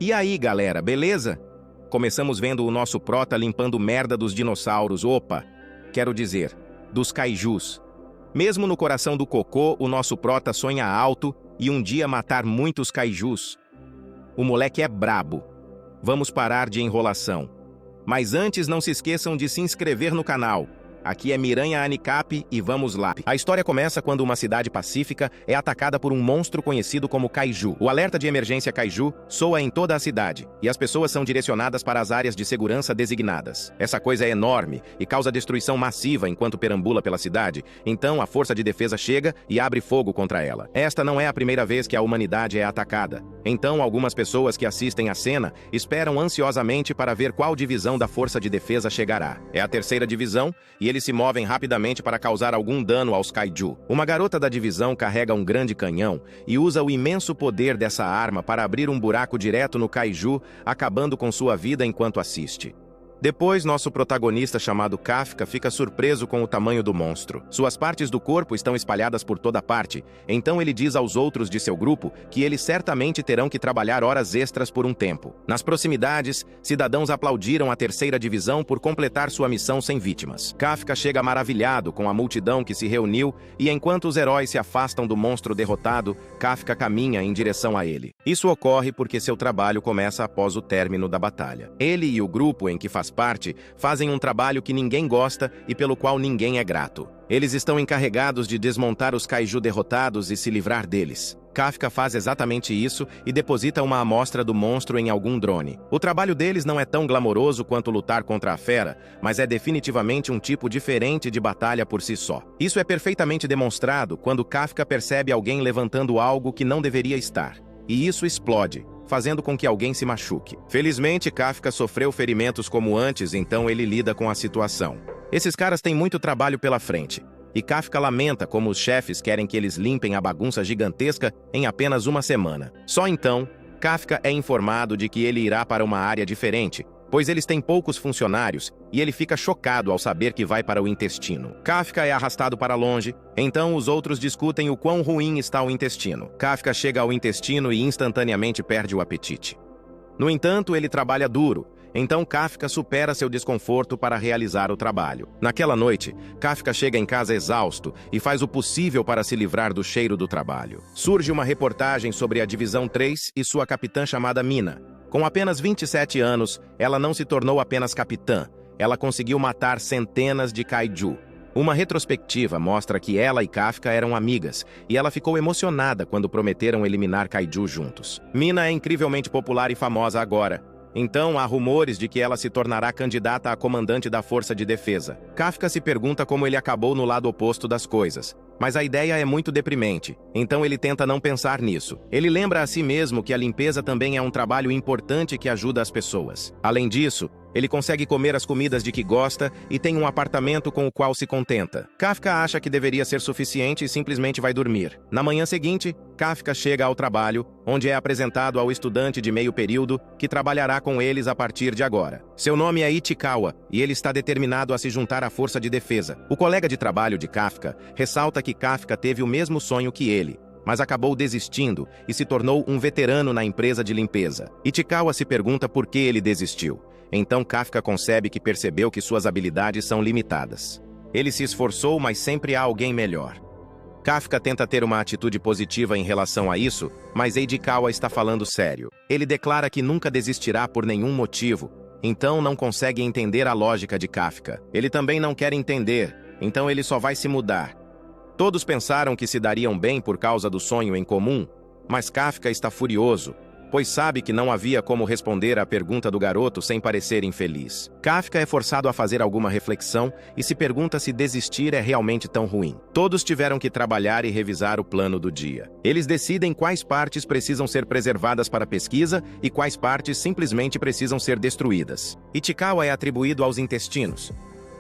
E aí, galera, beleza? Começamos vendo o nosso prota limpando merda dos dinossauros, quero dizer, dos kaijus. Mesmo no coração do cocô, o nosso prota sonha alto e um dia matar muitos kaijus. O moleque é brabo. Vamos parar de enrolação. Mas antes, não se esqueçam de se inscrever no canal. Aqui é Miranha Anicap e vamos lá. A história começa quando uma cidade pacífica é atacada por um monstro conhecido como Kaiju. O alerta de emergência Kaiju soa em toda a cidade, e as pessoas são direcionadas para as áreas de segurança designadas. Essa coisa é enorme e causa destruição massiva enquanto perambula pela cidade, então a força de defesa chega e abre fogo contra ela. Esta não é a primeira vez que a humanidade é atacada. Então algumas pessoas que assistem à cena esperam ansiosamente para ver qual divisão da força de defesa chegará. É a terceira divisão, e eles se movem rapidamente para causar algum dano aos kaiju. Uma garota da divisão carrega um grande canhão e usa o imenso poder dessa arma para abrir um buraco direto no kaiju, acabando com sua vida enquanto assiste. Depois, nosso protagonista chamado Kafka fica surpreso com o tamanho do monstro. Suas partes do corpo estão espalhadas por toda parte, então ele diz aos outros de seu grupo que eles certamente terão que trabalhar horas extras por um tempo. Nas proximidades, cidadãos aplaudiram a terceira divisão por completar sua missão sem vítimas. Kafka chega maravilhado com a multidão que se reuniu e enquanto os heróis se afastam do monstro derrotado, Kafka caminha em direção a ele. Isso ocorre porque seu trabalho começa após o término da batalha. Ele e o grupo em que faz parte, fazem um trabalho que ninguém gosta e pelo qual ninguém é grato. Eles estão encarregados de desmontar os kaiju derrotados e se livrar deles. Kafka faz exatamente isso e deposita uma amostra do monstro em algum drone. O trabalho deles não é tão glamouroso quanto lutar contra a fera, mas é definitivamente um tipo diferente de batalha por si só. Isso é perfeitamente demonstrado quando Kafka percebe alguém levantando algo que não deveria estar. E isso explode, fazendo com que alguém se machuque. Felizmente, Kafka sofreu ferimentos como antes, então ele lida com a situação. Esses caras têm muito trabalho pela frente, e Kafka lamenta como os chefes querem que eles limpem a bagunça gigantesca em apenas uma semana. Só então, Kafka é informado de que ele irá para uma área diferente, pois eles têm poucos funcionários, e ele fica chocado ao saber que vai para o intestino. Kafka é arrastado para longe, então os outros discutem o quão ruim está o intestino. Kafka chega ao intestino e instantaneamente perde o apetite. No entanto, ele trabalha duro, então Kafka supera seu desconforto para realizar o trabalho. Naquela noite, Kafka chega em casa exausto e faz o possível para se livrar do cheiro do trabalho. Surge uma reportagem sobre a Divisão 3 e sua capitã chamada Mina. Com apenas 27 anos, ela não se tornou apenas capitã, ela conseguiu matar centenas de kaiju. Uma retrospectiva mostra que ela e Kafka eram amigas, e ela ficou emocionada quando prometeram eliminar kaiju juntos. Mina é incrivelmente popular e famosa agora, então há rumores de que ela se tornará candidata a comandante da Força de Defesa. Kafka se pergunta como ele acabou no lado oposto das coisas. Mas a ideia é muito deprimente, então ele tenta não pensar nisso. Ele lembra a si mesmo que a limpeza também é um trabalho importante que ajuda as pessoas. Além disso, ele consegue comer as comidas de que gosta e tem um apartamento com o qual se contenta. Kafka acha que deveria ser suficiente e simplesmente vai dormir. Na manhã seguinte, Kafka chega ao trabalho, onde é apresentado ao estudante de meio período que trabalhará com eles a partir de agora. Seu nome é Ichikawa e ele está determinado a se juntar à força de defesa. O colega de trabalho de Kafka ressalta que Kafka teve o mesmo sonho que ele, mas acabou desistindo e se tornou um veterano na empresa de limpeza. Ichikawa se pergunta por que ele desistiu. Então Kafka concebe que percebeu que suas habilidades são limitadas. Ele se esforçou, mas sempre há alguém melhor. Kafka tenta ter uma atitude positiva em relação a isso, mas Ichikawa está falando sério. Ele declara que nunca desistirá por nenhum motivo, então não consegue entender a lógica de Kafka. Ele também não quer entender, então ele só vai se mudar. Todos pensaram que se dariam bem por causa do sonho em comum, mas Kafka está furioso, pois sabe que não havia como responder à pergunta do garoto sem parecer infeliz. Kafka é forçado a fazer alguma reflexão e se pergunta se desistir é realmente tão ruim. Todos tiveram que trabalhar e revisar o plano do dia. Eles decidem quais partes precisam ser preservadas para pesquisa e quais partes simplesmente precisam ser destruídas. Ichikawa é atribuído aos intestinos.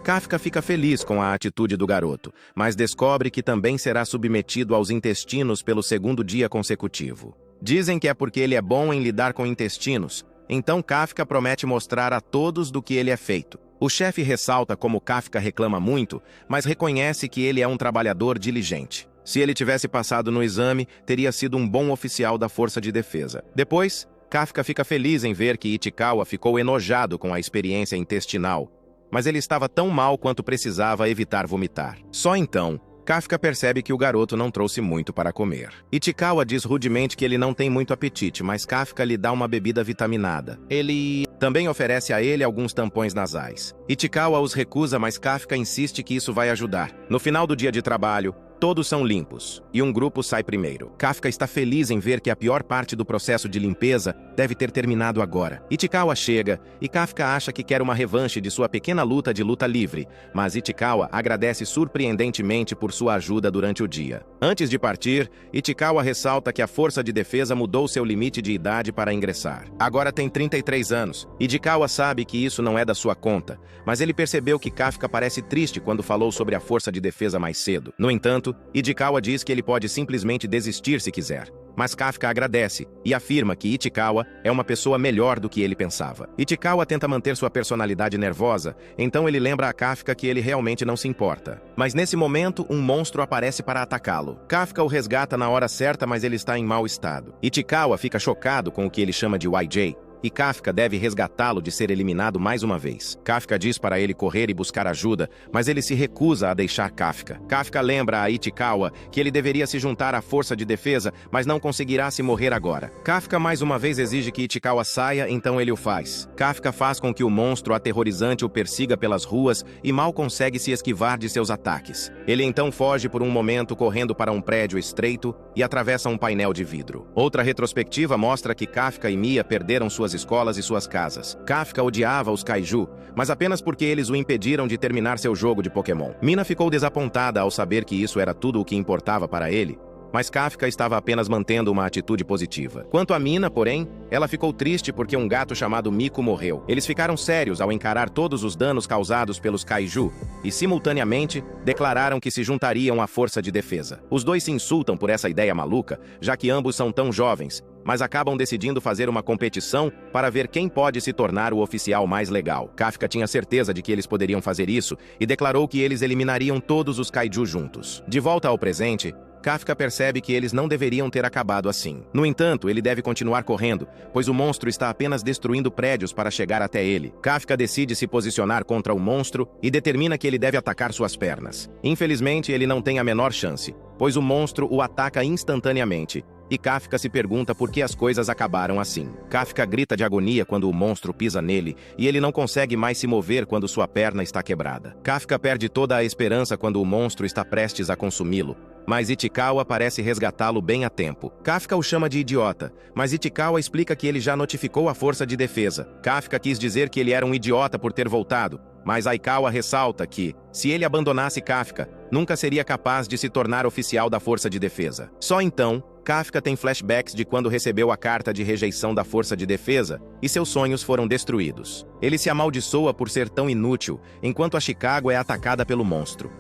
Kafka fica feliz com a atitude do garoto, mas descobre que também será submetido aos intestinos pelo segundo dia consecutivo. Dizem que é porque ele é bom em lidar com intestinos, então Kafka promete mostrar a todos do que ele é feito. O chefe ressalta como Kafka reclama muito, mas reconhece que ele é um trabalhador diligente. Se ele tivesse passado no exame, teria sido um bom oficial da Força de Defesa. Depois, Kafka fica feliz em ver que Ichikawa ficou enojado com a experiência intestinal, mas ele estava tão mal quanto precisava evitar vomitar. Só então, Kafka percebe que o garoto não trouxe muito para comer. Ichikawa diz rudemente que ele não tem muito apetite, mas Kafka lhe dá uma bebida vitaminada. Ele também oferece a ele alguns tampões nasais. Ichikawa os recusa, mas Kafka insiste que isso vai ajudar. No final do dia de trabalho, todos são limpos, e um grupo sai primeiro. Kafka está feliz em ver que a pior parte do processo de limpeza deve ter terminado agora. Ichikawa chega, e Kafka acha que quer uma revanche de sua pequena luta de luta livre, mas Ichikawa agradece surpreendentemente por sua ajuda durante o dia. Antes de partir, Ichikawa ressalta que a força de defesa mudou seu limite de idade para ingressar. Agora tem 33 anos. Ichikawa sabe que isso não é da sua conta, mas ele percebeu que Kafka parece triste quando falou sobre a força de defesa mais cedo. No entanto, Ichikawa diz que ele pode simplesmente desistir se quiser. Mas Kafka agradece e afirma que Ichikawa é uma pessoa melhor do que ele pensava. Ichikawa tenta manter sua personalidade nervosa, então ele lembra a Kafka que ele realmente não se importa. Mas nesse momento, um monstro aparece para atacá-lo. Kafka o resgata na hora certa, mas ele está em mau estado. Ichikawa fica chocado com o que ele chama de YJ, e Kafka deve resgatá-lo de ser eliminado mais uma vez. Kafka diz para ele correr e buscar ajuda, mas ele se recusa a deixar Kafka. Kafka lembra a Ichikawa que ele deveria se juntar à força de defesa, mas não conseguirá se morrer agora. Kafka mais uma vez exige que Ichikawa saia, então ele o faz. Kafka faz com que o monstro aterrorizante o persiga pelas ruas e mal consegue se esquivar de seus ataques. Ele então foge por um momento correndo para um prédio estreito e atravessa um painel de vidro. Outra retrospectiva mostra que Kafka e Mia perderam suas escolas e suas casas. Kafka odiava os kaiju, mas apenas porque eles o impediram de terminar seu jogo de Pokémon. Mina ficou desapontada ao saber que isso era tudo o que importava para ele, mas Kafka estava apenas mantendo uma atitude positiva. Quanto a Mina, porém, ela ficou triste porque um gato chamado Miko morreu. Eles ficaram sérios ao encarar todos os danos causados pelos kaiju e, simultaneamente, declararam que se juntariam à força de defesa. Os dois se insultam por essa ideia maluca, já que ambos são tão jovens, mas acabam decidindo fazer uma competição para ver quem pode se tornar o oficial mais legal. Kafka tinha certeza de que eles poderiam fazer isso e declarou que eles eliminariam todos os kaiju juntos. De volta ao presente, Kafka percebe que eles não deveriam ter acabado assim. No entanto, ele deve continuar correndo, pois o monstro está apenas destruindo prédios para chegar até ele. Kafka decide se posicionar contra o monstro e determina que ele deve atacar suas pernas. Infelizmente, ele não tem a menor chance, pois o monstro o ataca instantaneamente, e Kafka se pergunta por que as coisas acabaram assim. Kafka grita de agonia quando o monstro pisa nele, e ele não consegue mais se mover quando sua perna está quebrada. Kafka perde toda a esperança quando o monstro está prestes a consumi-lo, mas Ichikawa parece resgatá-lo bem a tempo. Kafka o chama de idiota, mas Ichikawa explica que ele já notificou a força de defesa. Kafka quis dizer que ele era um idiota por ter voltado, mas Aikawa ressalta que, se ele abandonasse Kafka, nunca seria capaz de se tornar oficial da força de defesa. Só então, Kafka tem flashbacks de quando recebeu a carta de rejeição da força de defesa e seus sonhos foram destruídos. Ele se amaldiçoa por ser tão inútil, enquanto a Chicago é atacada pelo monstro.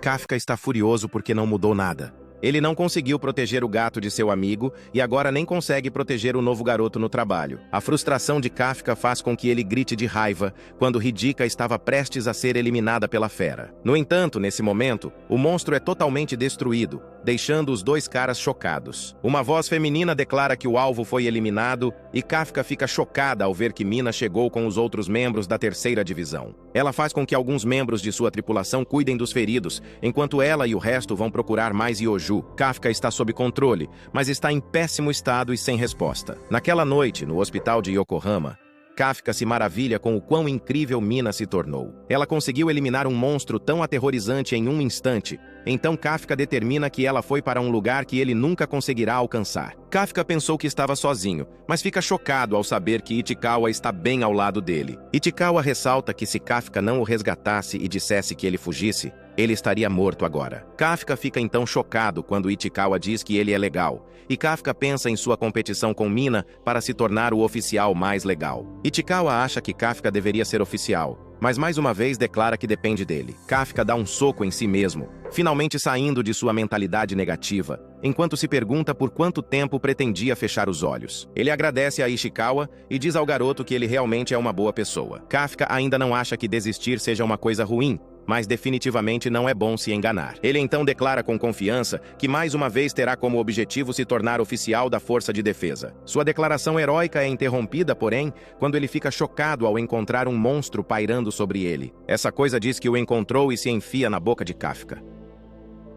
Kafka está furioso porque não mudou nada. Ele não conseguiu proteger o gato de seu amigo e agora nem consegue proteger o novo garoto no trabalho. A frustração de Kafka faz com que ele grite de raiva quando Hidika estava prestes a ser eliminada pela fera. No entanto, nesse momento, o monstro é totalmente destruído, deixando os dois caras chocados. Uma voz feminina declara que o alvo foi eliminado e Kafka fica chocada ao ver que Mina chegou com os outros membros da terceira divisão. Ela faz com que alguns membros de sua tripulação cuidem dos feridos, enquanto ela e o resto vão procurar mais Yoju. Kafka está sob controle, mas está em péssimo estado e sem resposta. Naquela noite, no hospital de Yokohama, Kafka se maravilha com o quão incrível Mina se tornou. Ela conseguiu eliminar um monstro tão aterrorizante em um instante, então Kafka determina que ela foi para um lugar que ele nunca conseguirá alcançar. Kafka pensou que estava sozinho, mas fica chocado ao saber que Ichikawa está bem ao lado dele. Ichikawa ressalta que se Kafka não o resgatasse e dissesse que ele fugisse, ele estaria morto agora. Kafka fica então chocado quando Ichikawa diz que ele é legal, e Kafka pensa em sua competição com Mina para se tornar o oficial mais legal. Ichikawa acha que Kafka deveria ser oficial, mas mais uma vez declara que depende dele. Kafka dá um soco em si mesmo, finalmente saindo de sua mentalidade negativa, enquanto se pergunta por quanto tempo pretendia fechar os olhos. Ele agradece a Ishikawa e diz ao garoto que ele realmente é uma boa pessoa. Kafka ainda não acha que desistir seja uma coisa ruim, mas definitivamente não é bom se enganar. Ele então declara com confiança que mais uma vez terá como objetivo se tornar oficial da Força de Defesa. Sua declaração heróica é interrompida, porém, quando ele fica chocado ao encontrar um monstro pairando sobre ele. Essa coisa diz que o encontrou e se enfia na boca de Kafka.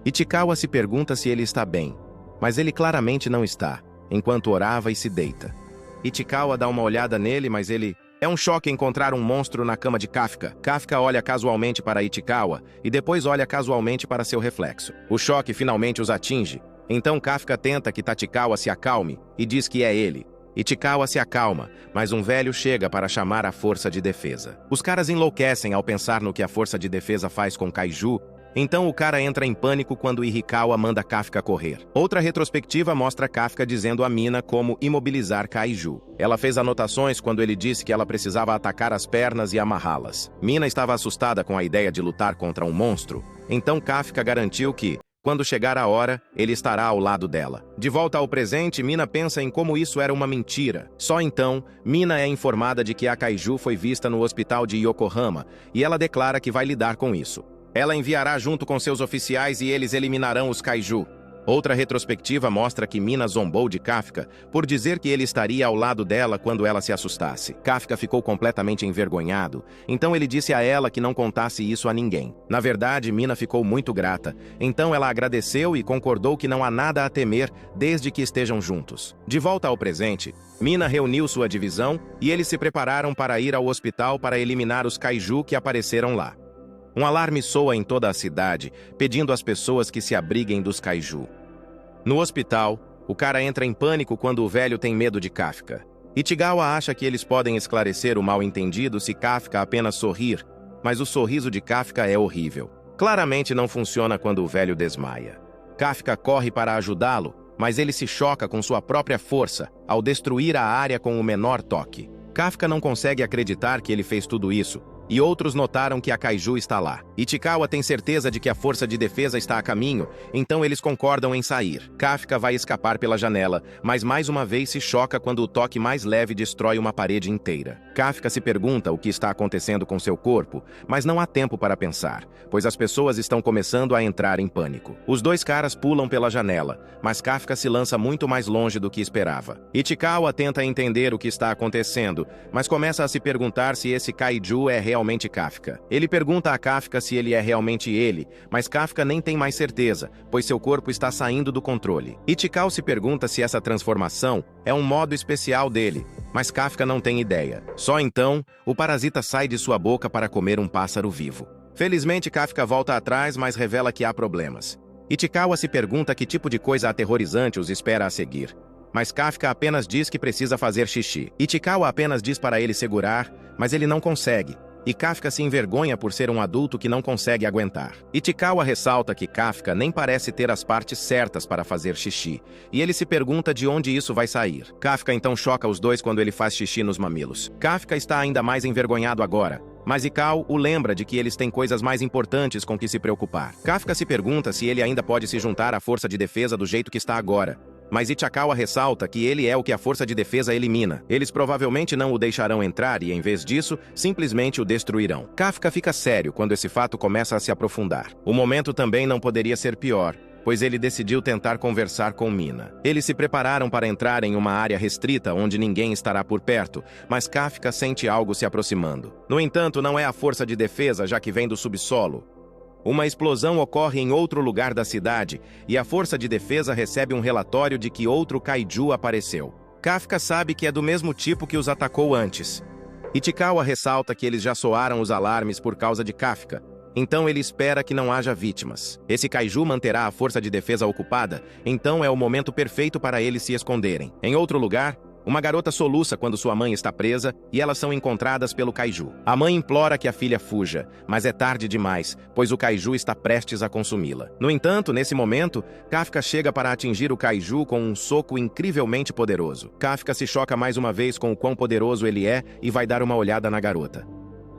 Ichikawa se pergunta se ele está bem, mas ele claramente não está, enquanto orava e se deita. Ichikawa dá uma olhada nele, mas ele... É um choque encontrar um monstro na cama de Kafka. Kafka olha casualmente para Ichikawa e depois olha casualmente para seu reflexo. O choque finalmente os atinge. Então Kafka tenta que Tachikawa se acalme e diz que é ele. Ichikawa se acalma, mas um velho chega para chamar a Força de Defesa. Os caras enlouquecem ao pensar no que a Força de Defesa faz com Kaiju. Então o cara entra em pânico quando Ichikawa manda Kafka correr. Outra retrospectiva mostra Kafka dizendo a Mina como imobilizar Kaiju. Ela fez anotações quando ele disse que ela precisava atacar as pernas e amarrá-las. Mina estava assustada com a ideia de lutar contra um monstro, então Kafka garantiu que, quando chegar a hora, ele estará ao lado dela. De volta ao presente, Mina pensa em como isso era uma mentira. Só então, Mina é informada de que a Kaiju foi vista no hospital de Yokohama e ela declara que vai lidar com isso. Ela enviará junto com seus oficiais e eles eliminarão os Kaiju. Outra retrospectiva mostra que Mina zombou de Kafka por dizer que ele estaria ao lado dela quando ela se assustasse. Kafka ficou completamente envergonhado, então ele disse a ela que não contasse isso a ninguém. Na verdade, Mina ficou muito grata, então ela agradeceu e concordou que não há nada a temer desde que estejam juntos. De volta ao presente, Mina reuniu sua divisão e eles se prepararam para ir ao hospital para eliminar os Kaiju que apareceram lá. Um alarme soa em toda a cidade, pedindo às pessoas que se abriguem dos Kaiju. No hospital, o cara entra em pânico quando o velho tem medo de Kafka. Ichigawa acha que eles podem esclarecer o mal-entendido se Kafka apenas sorrir, mas o sorriso de Kafka é horrível. Claramente não funciona quando o velho desmaia. Kafka corre para ajudá-lo, mas ele se choca com sua própria força ao destruir a área com o menor toque. Kafka não consegue acreditar que ele fez tudo isso, e outros notaram que a Kaiju está lá. Ichikawa tem certeza de que a Força de Defesa está a caminho, então eles concordam em sair. Kafka vai escapar pela janela, mas mais uma vez se choca quando o toque mais leve destrói uma parede inteira. Kafka se pergunta o que está acontecendo com seu corpo, mas não há tempo para pensar, pois as pessoas estão começando a entrar em pânico. Os dois caras pulam pela janela, mas Kafka se lança muito mais longe do que esperava. Ichikawa tenta entender o que está acontecendo, mas começa a se perguntar se esse Kaiju é realmente Kafka. Ele pergunta a Kafka se ele é realmente ele, mas Kafka nem tem mais certeza, pois seu corpo está saindo do controle. Ichikawa se pergunta se essa transformação é um modo especial dele, mas Kafka não tem ideia. Só então, o parasita sai de sua boca para comer um pássaro vivo. Felizmente, Kafka volta atrás, mas revela que há problemas. Ichikawa se pergunta que tipo de coisa aterrorizante os espera a seguir. Mas Kafka apenas diz que precisa fazer xixi. Ichikawa apenas diz para ele segurar, mas ele não consegue. E Kafka se envergonha por ser um adulto que não consegue aguentar. Ichikawa ressalta que Kafka nem parece ter as partes certas para fazer xixi, e ele se pergunta de onde isso vai sair. Kafka então choca os dois quando ele faz xixi nos mamilos. Kafka está ainda mais envergonhado agora, mas Ikao o lembra de que eles têm coisas mais importantes com que se preocupar. Kafka se pergunta se ele ainda pode se juntar à Força de Defesa do jeito que está agora. Mas Ichikawa ressalta que ele é o que a Força de Defesa elimina. Eles provavelmente não o deixarão entrar e, em vez disso, simplesmente o destruirão. Kafka fica sério quando esse fato começa a se aprofundar. O momento também não poderia ser pior, pois ele decidiu tentar conversar com Mina. Eles se prepararam para entrar em uma área restrita onde ninguém estará por perto, mas Kafka sente algo se aproximando. No entanto, não é a Força de Defesa, já que vem do subsolo. Uma explosão ocorre em outro lugar da cidade e a Força de Defesa recebe um relatório de que outro Kaiju apareceu. Kafka sabe que é do mesmo tipo que os atacou antes. Ichikawa ressalta que eles já soaram os alarmes por causa de Kafka, então ele espera que não haja vítimas. Esse Kaiju manterá a Força de Defesa ocupada, então é o momento perfeito para eles se esconderem. Em outro lugar, uma garota soluça quando sua mãe está presa e elas são encontradas pelo Kaiju. A mãe implora que a filha fuja, mas é tarde demais, pois o Kaiju está prestes a consumi-la. No entanto, nesse momento, Kafka chega para atingir o Kaiju com um soco incrivelmente poderoso. Kafka se choca mais uma vez com o quão poderoso ele é e vai dar uma olhada na garota.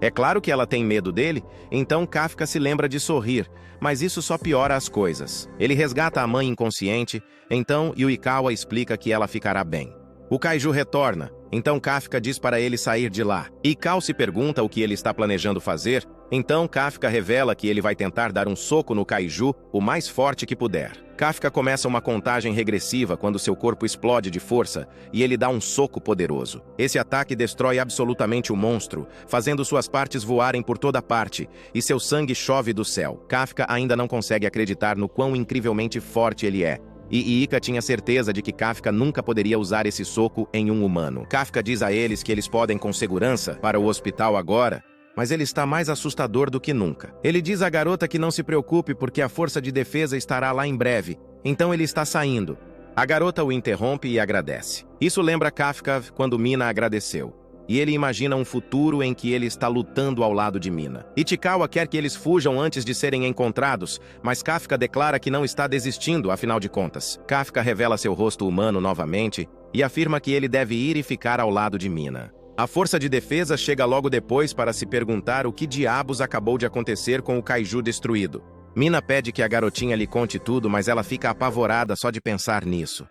É claro que ela tem medo dele, então Kafka se lembra de sorrir, mas isso só piora as coisas. Ele resgata a mãe inconsciente, então Yuikawa explica que ela ficará bem. O Kaiju retorna, então Kafka diz para ele sair de lá. Ikao se pergunta o que ele está planejando fazer, Então Kafka revela que ele vai tentar dar um soco no kaiju o mais forte que puder. Kafka começa uma contagem regressiva quando seu corpo explode de força e ele dá um soco poderoso. Esse ataque destrói absolutamente o monstro, fazendo suas partes voarem por toda parte e seu sangue chove do céu. Kafka ainda não consegue acreditar no quão incrivelmente forte ele é. E Ika tinha certeza de que Kafka nunca poderia usar esse soco em um humano. Kafka diz a eles que eles podem com segurança para o hospital agora, mas ele está mais assustador do que nunca. Ele diz à garota que não se preocupe porque a força de defesa estará lá em breve, então ele está saindo. A garota o interrompe e agradece. Isso lembra Kafka quando Mina agradeceu. E ele imagina um futuro em que ele está lutando ao lado de Mina. Ichikawa quer que eles fujam antes de serem encontrados, mas Kafka declara que não está desistindo, afinal de contas. Kafka revela seu rosto humano novamente e afirma que ele deve ir e ficar ao lado de Mina. A força de defesa chega logo depois para se perguntar o que diabos acabou de acontecer com o kaiju destruído. Mina pede que a garotinha lhe conte tudo, mas ela fica apavorada só de pensar nisso.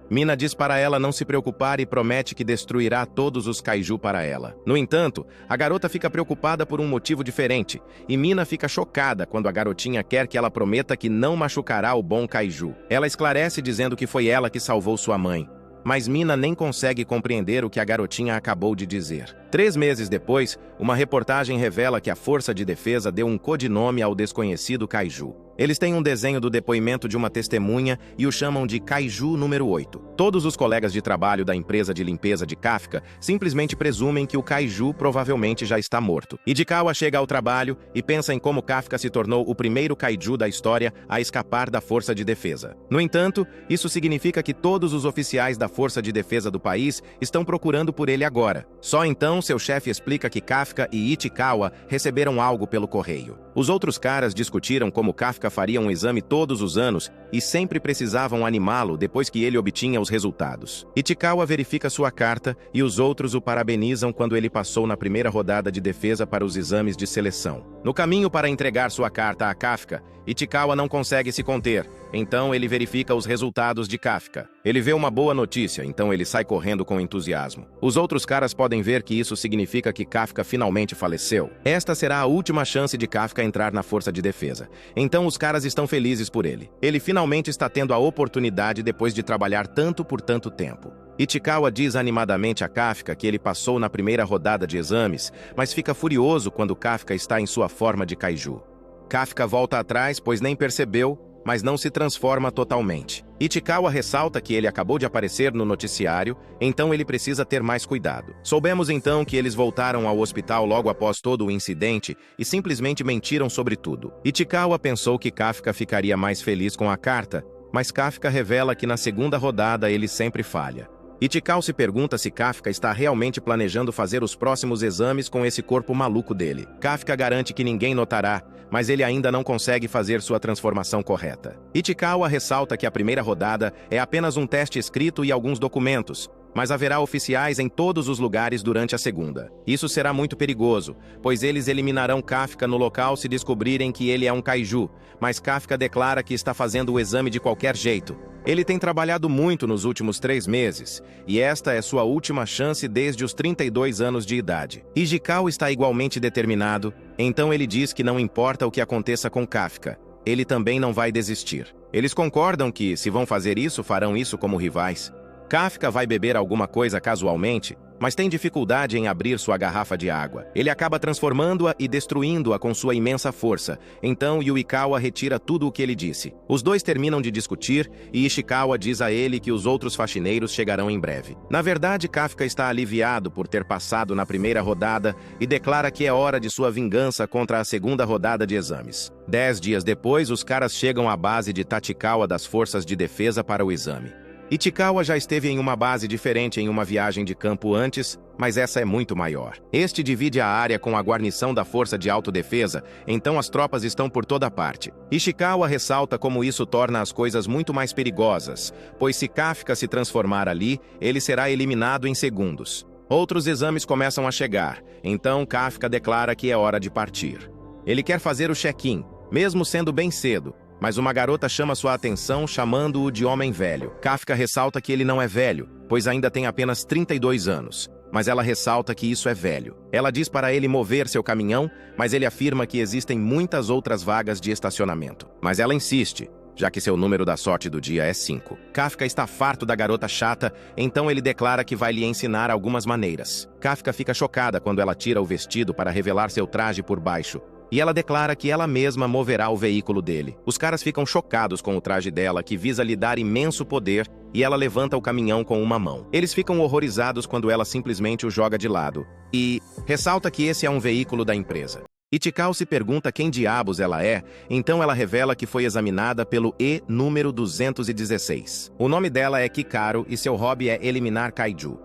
Mina diz para ela não se preocupar e promete que destruirá todos os kaiju para ela. No entanto, a garota fica preocupada por um motivo diferente, e Mina fica chocada quando a garotinha quer que ela prometa que não machucará o bom kaiju. Ela esclarece dizendo que foi ela que salvou sua mãe. Mas Mina nem consegue compreender o que a garotinha acabou de dizer. 3 meses depois, uma reportagem revela que a Força de Defesa deu um codinome ao desconhecido kaiju. Eles têm um desenho do depoimento de uma testemunha e o chamam de Kaiju número 8. Todos os colegas de trabalho da empresa de limpeza de Kafka simplesmente presumem que o kaiju provavelmente já está morto. Ichikawa chega ao trabalho e pensa em como Kafka se tornou o primeiro kaiju da história a escapar da Força de Defesa. No entanto, isso significa que todos os oficiais da Força de Defesa do país estão procurando por ele agora. Só então seu chefe explica que Kafka e Ichikawa receberam algo pelo correio. Os outros caras discutiram como Kafka faria um exame todos os anos e sempre precisavam animá-lo depois que ele obtinha os resultados. Ichikawa verifica sua carta e os outros o parabenizam quando ele passou na primeira rodada de defesa para os exames de seleção. No caminho para entregar sua carta a Kafka, Ichikawa não consegue se conter, então ele verifica os resultados de Kafka. Ele vê uma boa notícia, então ele sai correndo com entusiasmo. Os outros caras podem ver que isso significa que Kafka finalmente faleceu. Esta será a última chance de Kafka entrar na Força de Defesa. Então os caras estão felizes por ele. Ele finalmente está tendo a oportunidade depois de trabalhar tanto por tanto tempo. Ichikawa diz animadamente a Kafka que ele passou na primeira rodada de exames, mas fica furioso quando Kafka está em sua forma de kaiju. Kafka volta atrás, pois nem percebeu, mas não se transforma totalmente. Ichikawa ressalta que ele acabou de aparecer no noticiário, então ele precisa ter mais cuidado. Soubemos então que eles voltaram ao hospital logo após todo o incidente e simplesmente mentiram sobre tudo. Ichikawa pensou que Kafka ficaria mais feliz com a carta, mas Kafka revela que na segunda rodada ele sempre falha. Ichikawa se pergunta se Kafka está realmente planejando fazer os próximos exames com esse corpo maluco dele. Kafka garante que ninguém notará, mas ele ainda não consegue fazer sua transformação correta. Ichikawa ressalta que a primeira rodada é apenas um teste escrito e alguns documentos, mas haverá oficiais em todos os lugares durante a segunda. Isso será muito perigoso, pois eles eliminarão Kafka no local se descobrirem que ele é um kaiju, mas Kafka declara que está fazendo o exame de qualquer jeito. Ele tem trabalhado muito nos últimos 3 meses, e esta é sua última chance desde os 32 anos de idade. Ichikawa está igualmente determinado, então ele diz que não importa o que aconteça com Kafka, ele também não vai desistir. Eles concordam que, se vão fazer isso, farão isso como rivais. Kafka vai beber alguma coisa casualmente, mas tem dificuldade em abrir sua garrafa de água. Ele acaba transformando-a e destruindo-a com sua imensa força. Então Yuikawa retira tudo o que ele disse. Os dois terminam de discutir e Ishikawa diz a ele que os outros faxineiros chegarão em breve. Na verdade, Kafka está aliviado por ter passado na primeira rodada e declara que é hora de sua vingança contra a segunda rodada de exames. 10 dias depois, os caras chegam à base de Tachikawa das Forças de Defesa para o exame. Ichikawa já esteve em uma base diferente em uma viagem de campo antes, mas essa é muito maior. Este divide a área com a guarnição da Força de Autodefesa, então as tropas estão por toda parte. Ishikawa ressalta como isso torna as coisas muito mais perigosas, pois se Kafka se transformar ali, ele será eliminado em segundos. Outros exames começam a chegar, então Kafka declara que é hora de partir. Ele quer fazer o check-in, mesmo sendo bem cedo, mas uma garota chama sua atenção chamando-o de homem velho. Kafka ressalta que ele não é velho, pois ainda tem apenas 32 anos. mas ela ressalta que isso é velho. Ela diz para ele mover seu caminhão, mas ele afirma que existem muitas outras vagas de estacionamento. Mas ela insiste, já que seu número da sorte do dia é 5. Kafka está farto da garota chata, então ele declara que vai lhe ensinar algumas maneiras. Kafka fica chocada quando ela tira o vestido para revelar seu traje por baixo, e ela declara que ela mesma moverá o veículo dele. Os caras ficam chocados com o traje dela, que visa lhe dar imenso poder, e ela levanta o caminhão com uma mão. Eles ficam horrorizados quando ela simplesmente o joga de lado, e ressalta que esse é um veículo da empresa. Itikal se pergunta quem diabos ela é, então ela revela que foi examinada pelo E número 216. O nome dela é Kikaru e seu hobby é eliminar kaiju.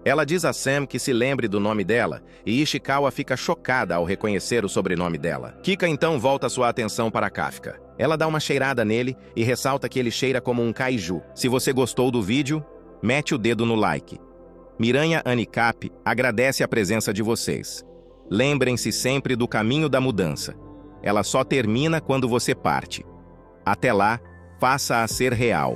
Ela diz a Sam que se lembre do nome dela, e Ishikawa fica chocada ao reconhecer o sobrenome dela. Kika então volta sua atenção para Kafka. Ela dá uma cheirada nele e ressalta que ele cheira como um kaiju. Se você gostou do vídeo, mete o dedo no like. Miranha Anicap agradece a presença de vocês. Lembrem-se sempre do caminho da mudança. Ela só termina quando você parte. Até lá, faça-a ser real.